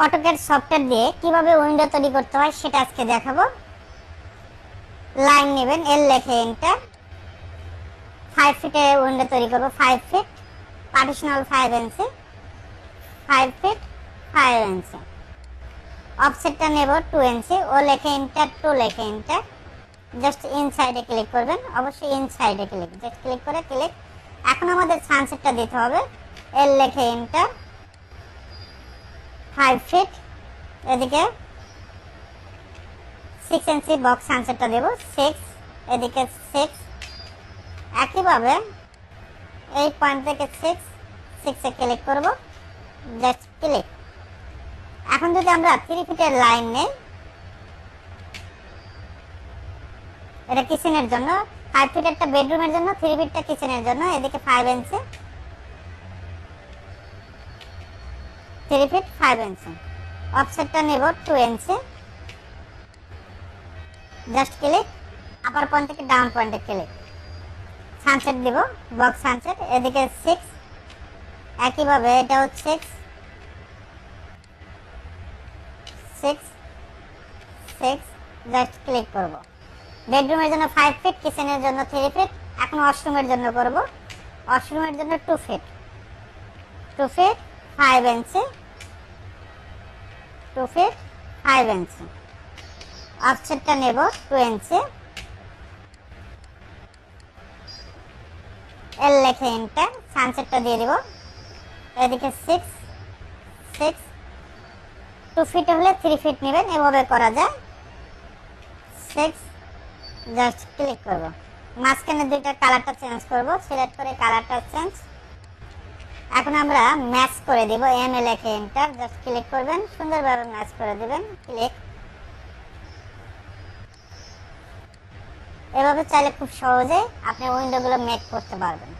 AutoCAD software দিয়ে কিভাবে window তৈরি করতে হয় সেটা আজকে দেখাবো। লাইন নেবেন, এল লেখে এন্টার। 5 ফিটে উইন্ডো তৈরি করব। 5 ফিট, পার্টিশনাল 5 ইঞ্চি, 5 ফিট 5 ইঞ্চি। অফসেটটা নেব 2 ইঞ্চি। ও লেখে এন্টার, 2 লেখে এন্টার। জাস্ট ইনসাইডে ক্লিক করবেন, অবশ্যই ইনসাইডে ক্লিক, জাস্ট ক্লিক করে ক্লিক। এখন আমাদের সানসেটটা দিতে হবে। এল লেখে এন্টার। 5 ফিট, এদিকে 6 ইঞ্চি বক্স সানসেটটা দেব। 6, এদিকে 6। একইভাবে এই পয়েন্ট থেকে 6 এ ক্লিক করব, জাস্ট ক্লিক। এখন যদি আমরা 3 ফিটের লাইন নেই, এটা কিচেনের জন্য। 5 ফিটেরটা বেডরুমের জন্য, 3 ফিটটা কিচেনের জন্য। এদিকে 5 ইঞ্চি, 3 ফিট 5 ইঞ্চি। অফসেটটা নেব 2 ইঞ্চি, জাস্ট ক্লিক। আপার পয়েন্ট থেকে ডাউন পয়েন্টে ক্লিক। সানসেট দিব, বক্স সানসেট। এদিকে 6, একইভাবে এটাও 6, 6, জাস্ট ক্লিক করব। বেডরুমের জন্য 5 ফিট, কিচেনের জন্য 3 ফিট। এখন ওয়াশরুমের জন্য করব। ওয়াশরুমের জন্য 2 ফিট, 2 ফিট 5 ইঞ্চি, 2 ফিট 5 ইঞ্চি। অফসেটটা নেব 2 ইঞ্চি। এল লেখে এন্টার। সানসেটটা দিয়ে দিব। এদিকে 6, 2 ফিট হলে 3 ফিট নেবেন, এভাবে করা যায়। 6, জাস্ট ক্লিক করব। মাঝখানে দুইটা কালারটা চেঞ্জ করব, সিলেক্ট করে কালারটা চেঞ্জ। এখন আমরা ম্যাচ করে দিব। এম এ লেখে এন্টার, জাস্ট ক্লিক করবেন, সুন্দরভাবে ম্যাচ করে দিবেন, ক্লিক। এভাবে চাইলে খুব সহজে আপনি উইন্ডোগুলো মেক করতে পারবেন।